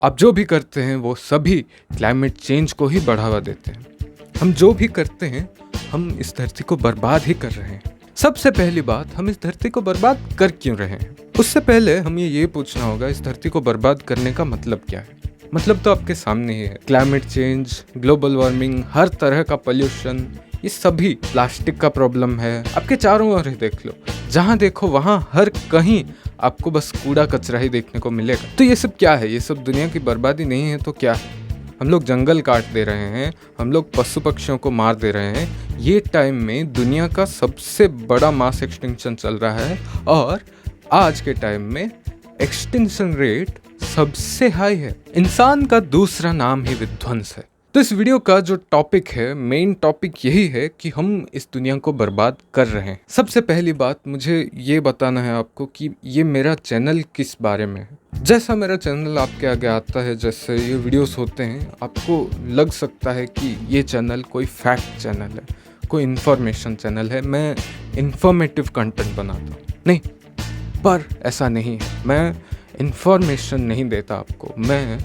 आप जो भी करते हैं वो सभी क्लाइमेट चेंज को ही बढ़ावा देते हैं। हम जो भी करते हैं हम इस धरती को बर्बाद ही कर रहे हैं। सबसे पहली बात, हम इस धरती को बर्बाद कर क्यों रहे हैं? उससे पहले हमें ये पूछना होगा, इस धरती को बर्बाद करने का मतलब क्या है? मतलब तो आपके सामने ही है। क्लाइमेट चेंज, ग्लोबल वार्मिंग, हर तरह का पोल्यूशन, ये सभी प्लास्टिक का प्रॉब्लम है। आपके चारों ओर ही देख लो, जहाँ देखो वहाँ हर कहीं आपको बस कूड़ा कचरा ही देखने को मिलेगा। तो ये सब क्या है? ये सब दुनिया की बर्बादी नहीं है तो क्या है? हम लोग जंगल काट दे रहे हैं, हम लोग पशु पक्षियों को मार दे रहे हैं। ये टाइम में दुनिया का सबसे बड़ा मास एक्सटिंक्शन चल रहा है और आज के टाइम में एक्सटिंक्शन रेट सबसे हाई है। इंसान का दूसरा नाम ही विध्वंस है। तो इस वीडियो का जो टॉपिक है, मेन टॉपिक यही है कि हम इस दुनिया को बर्बाद कर रहे हैं। सबसे पहली बात मुझे ये बताना है आपको कि ये मेरा चैनल किस बारे में है। जैसा मेरा चैनल आपके आगे आता है, जैसे ये वीडियोस होते हैं, आपको लग सकता है कि ये चैनल कोई फैक्ट चैनल है, कोई इन्फॉर्मेशन चैनल है, मैं इन्फॉर्मेटिव कंटेंट बनाता हूँ। नहीं, पर ऐसा नहीं है। मैं इन्फॉर्मेशन नहीं देता आपको, मैं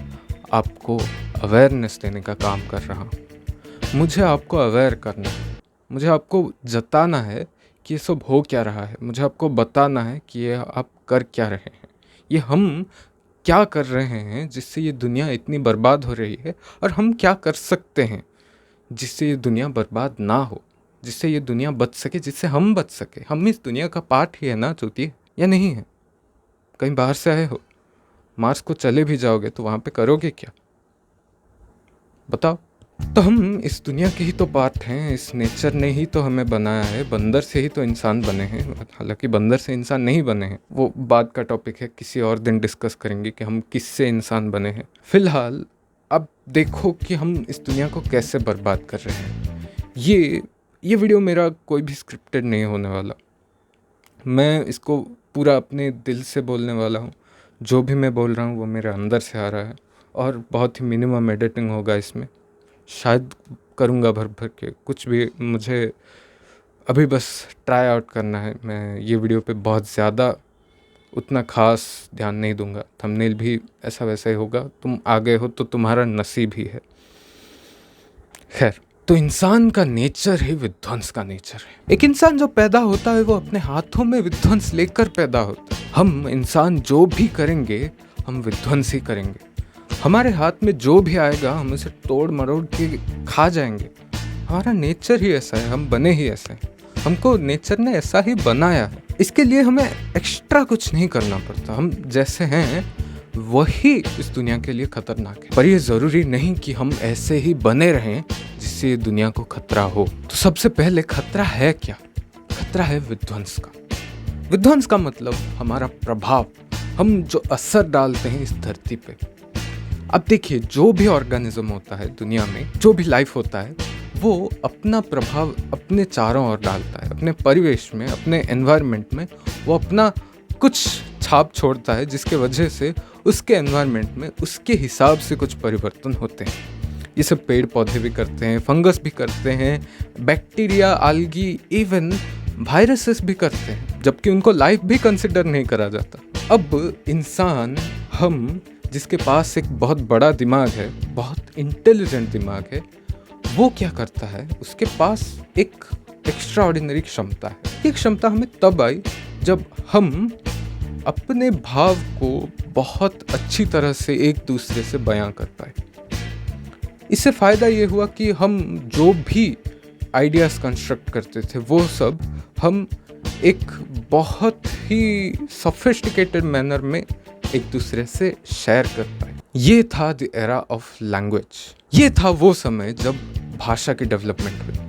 आपको अवेयरनेस देने का काम कर रहा हूँ। मुझे आपको अवेयर करना है, मुझे आपको जताना है कि ये सब हो क्या रहा है, मुझे आपको बताना है कि ये आप कर क्या रहे हैं, ये हम क्या कर रहे हैं जिससे ये दुनिया इतनी बर्बाद हो रही है, और हम क्या कर सकते हैं जिससे ये दुनिया बर्बाद ना हो, जिससे ये दुनिया बच सके, जिससे हम बच सके। हम इस दुनिया का पार्ट ही है ना, चूतिए, या नहीं है? कहीं बाहर से आए हो? मार्स को चले भी जाओगे तो वहाँ पे करोगे क्या? बताओ। तो हम इस दुनिया के ही तो पार्ट हैं, इस नेचर ने ही तो हमें बनाया है। बंदर से ही तो इंसान बने हैं, हालांकि बंदर से इंसान नहीं बने हैं, वो बाद का टॉपिक है, किसी और दिन डिस्कस करेंगे कि हम किससे इंसान बने हैं। फिलहाल अब देखो कि हम इस दुनिया को कैसे बर्बाद कर रहे हैं। ये वीडियो मेरा कोई भी स्क्रिप्टेड नहीं होने वाला, मैं इसको पूरा अपने दिल से बोलने वाला हूँ। जो भी मैं बोल रहा हूँ वो मेरे अंदर से आ रहा है, और बहुत ही मिनिमम एडिटिंग होगा इसमें। शायद करूँगा भर भर के, कुछ भी मुझे अभी बस ट्राई आउट करना है। मैं ये वीडियो पे बहुत ज़्यादा उतना ख़ास ध्यान नहीं दूंगा। थंबनेल भी ऐसा वैसा ही होगा, तुम आगे हो तो तुम्हारा नसीब ही है। खैर, तो इंसान का नेचर ही विध्वंस का नेचर है। एक इंसान जो पैदा होता है वो अपने हाथों में विध्वंस लेकर पैदा होता है। हम इंसान जो भी करेंगे हम विध्वंस ही करेंगे। हमारे हाथ में जो भी आएगा हम उसे तोड़ मरोड़ के खा जाएंगे। हमारा नेचर ही ऐसा है, हम बने ही ऐसे हैं, हमको नेचर ने ऐसा ही बनाया है। इसके लिए हमें एक्स्ट्रा कुछ नहीं करना पड़ता। हम जैसे हैं वही इस दुनिया के लिए खतरनाक है। पर ये ज़रूरी नहीं कि हम ऐसे ही बने रहें जिससे ये दुनिया को खतरा हो। तो सबसे पहले खतरा है क्या? खतरा है विध्वंस का। विध्वंस का मतलब हमारा प्रभाव, हम जो असर डालते हैं इस धरती पे। अब देखिए, जो भी ऑर्गेनिज्म होता है दुनिया में, जो भी लाइफ होता है, वो अपना प्रभाव अपने चारों ओर डालता है, अपने परिवेश में, अपने एनवायरनमेंट में वो अपना कुछ छाप छोड़ता है, जिसके वजह से उसके एनवायरनमेंट में उसके हिसाब से कुछ परिवर्तन होते हैं। ये सब पेड़ पौधे भी करते हैं, फंगस भी करते हैं, बैक्टीरिया, आल्गी, इवन वायरसेस भी करते हैं, जबकि उनको लाइफ भी कंसिडर नहीं करा जाता। अब इंसान, हम जिसके पास एक बहुत बड़ा दिमाग है, बहुत इंटेलिजेंट दिमाग है, वो क्या करता है? उसके पास एक एक्स्ट्रा ऑर्डिनरी क्षमता है। ये क्षमता हमें तब आई जब हम अपने भाव को बहुत अच्छी तरह से एक दूसरे से बयां कर पाए। इससे फ़ायदा ये हुआ कि हम जो भी आइडियाज़ कंस्ट्रक्ट करते थे वो सब हम एक बहुत ही सोफिस्टिकेटेड मैनर में एक दूसरे से शेयर कर पाए। ये था द एरा ऑफ लैंग्वेज। ये था वो समय जब भाषा की डेवलपमेंट हुई।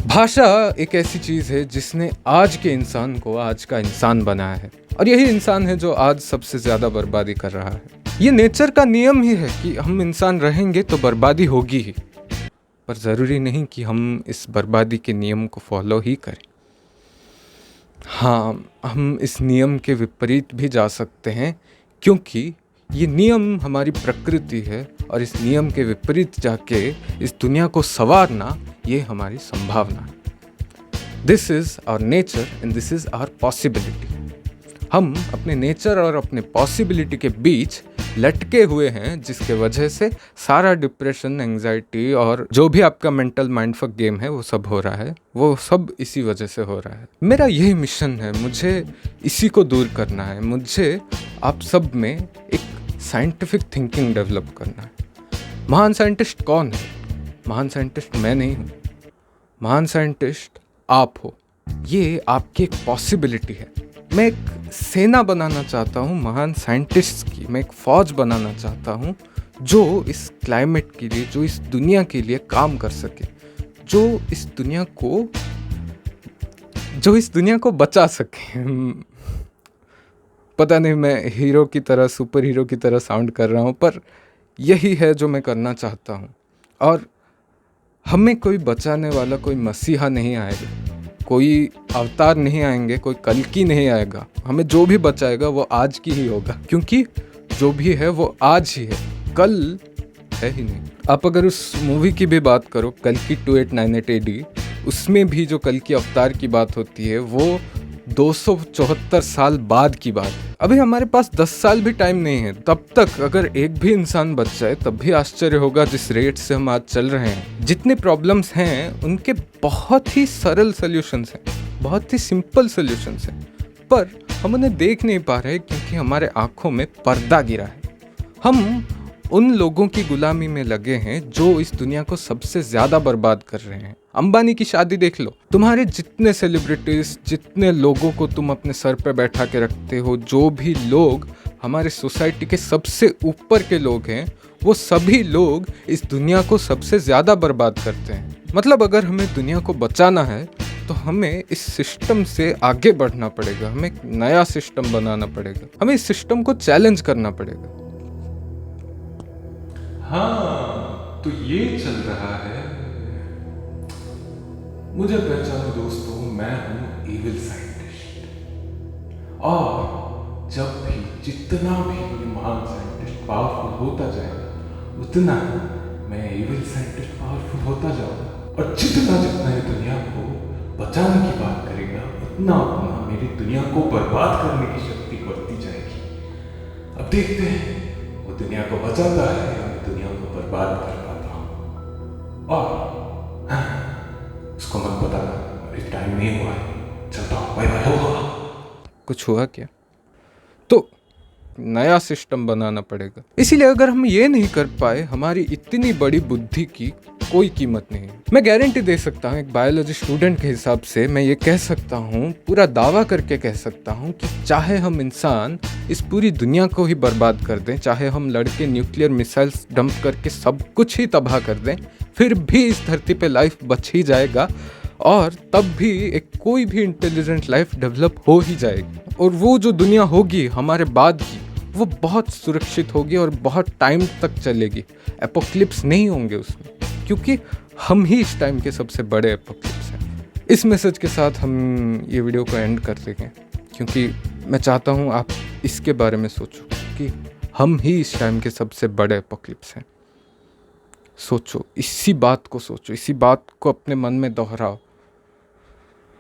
भाषा एक ऐसी चीज़ है जिसने आज के इंसान को आज का इंसान बनाया है, और यही इंसान है जो आज सबसे ज़्यादा बर्बादी कर रहा है। ये नेचर का नियम ही है कि हम इंसान रहेंगे तो बर्बादी होगी ही, पर ज़रूरी नहीं कि हम इस बर्बादी के नियम को फॉलो ही करें। हाँ, हम इस नियम के विपरीत भी जा सकते हैं, क्योंकि ये नियम हमारी प्रकृति है, और इस नियम के विपरीत जाके इस दुनिया को संवारना ये हमारी संभावना है। This is our nature and this is our possibility. हम अपने नेचर और अपने पॉसिबिलिटी के बीच लटके हुए हैं, जिसके वजह से सारा डिप्रेशन, एंग्जाइटी और जो भी आपका मेंटल माइंडफक गेम है वो सब हो रहा है, वो सब इसी वजह से हो रहा है। मेरा यही मिशन है, मुझे इसी को दूर करना है। मुझे आप सब में एक साइंटिफिक थिंकिंग डेवलप करना है। महान साइंटिस्ट कौन है? महान साइंटिस्ट मैं नहीं हूँ, महान साइंटिस्ट आप हो। ये आपकी एक पॉसिबिलिटी है। मैं एक सेना बनाना चाहता हूँ महान साइंटिस्ट्स की, मैं एक फौज बनाना चाहता हूँ जो इस क्लाइमेट के लिए, जो इस दुनिया के लिए काम कर सके, जो इस दुनिया को बचा सके। पता नहीं मैं हीरो की तरह, सुपर हीरो की तरह साउंड कर रहा हूँ, पर यही है जो मैं करना चाहता हूँ। और हमें कोई बचाने वाला, कोई मसीहा नहीं आएगा, कोई अवतार नहीं आएंगे, कोई कल्कि नहीं आएगा। हमें जो भी बचाएगा वो आज की ही होगा, क्योंकि जो भी है वो आज ही है, कल है ही नहीं। आप अगर उस मूवी की भी बात करो, कल्कि 2898 AD, उसमें भी जो कल्कि अवतार की बात होती है वो 274 साल बाद की बात है। अभी हमारे पास 10 साल भी टाइम नहीं है। तब तक अगर एक भी इंसान बच जाए तब भी आश्चर्य होगा, जिस रेट से हम आज चल रहे हैं। जितने प्रॉब्लम्स हैं उनके बहुत ही सरल सॉल्यूशंस हैं, बहुत ही सिंपल सॉल्यूशंस हैं, पर हम उन्हें देख नहीं पा रहे क्योंकि हमारे आंखों में पर्दा गिरा है। हम उन लोगों की गुलामी में लगे हैं जो इस दुनिया को सबसे ज़्यादा बर्बाद कर रहे हैं। अंबानी की शादी देख लो, तुम्हारे जितने सेलिब्रिटीज, जितने लोगों को तुम अपने सर पे बैठा के रखते हो, जो भी लोग हमारे सोसाइटी के सबसे ऊपर के लोग हैं, वो सभी लोग इस दुनिया को सबसे ज़्यादा बर्बाद करते हैं। मतलब अगर हमें दुनिया को बचाना है तो हमें इस सिस्टम से आगे बढ़ना पड़ेगा, हमें एक नया सिस्टम बनाना पड़ेगा, हमें इस सिस्टम को चैलेंज करना पड़ेगा। हाँ, तो ये चल रहा है। मुझे पहचानो दोस्तों, मैं हूं इविल साइंटिस्ट। और जब भी, जितना भी ये महान साइंटिस्ट पावरफुल होता जाएगा, उतना मैं इविल साइंटिस्ट पावरफुल होता जाऊंगा। और जितना जितना ये दुनिया को बचाने की बात करेगा, उतना उतना मेरी दुनिया को बर्बाद करने की शक्ति बढ़ती जाएगी। अब देखते हैं वो दुनिया को बचाता है या मैं दुनिया को बर्बाद कर पाता हूँ। और हाँ, उसको मत बताना, अभी टाइम नहीं हुआ है, चलता हूँ, बाय बाय। होगा कुछ हुआ क्या? तो नया सिस्टम बनाना पड़ेगा। इसीलिए अगर हम ये नहीं कर पाए, हमारी इतनी बड़ी बुद्धि की कोई कीमत नहीं है। मैं गारंटी दे सकता हूँ, एक बायोलॉजी स्टूडेंट के हिसाब से मैं ये कह सकता हूँ, पूरा दावा करके कह सकता हूँ कि चाहे हम इंसान इस पूरी दुनिया को ही बर्बाद कर दें, चाहे हम लड़के न्यूक्लियर मिसाइल्स डंप करके सब कुछ ही तबाह कर दें, फिर भी इस धरती पे लाइफ बच ही जाएगा। और तब भी एक कोई भी इंटेलिजेंट लाइफ डेवलप हो ही जाएगी। और वो जो दुनिया होगी हमारे बाद की, वो बहुत सुरक्षित होगी और बहुत टाइम तक चलेगी। एपोक्लिप्स नहीं होंगे उसमें, क्योंकि हम ही इस टाइम के सबसे बड़े एपोक्लिप्स हैं। इस मैसेज के साथ हम ये वीडियो को एंड कर देंगे, क्योंकि मैं चाहता हूँ आप इसके बारे में सोचो कि हम ही इस टाइम के सबसे बड़े एपोक्लिप्स हैं। सोचो, इसी बात को सोचो, इसी बात को अपने मन में दोहराओ।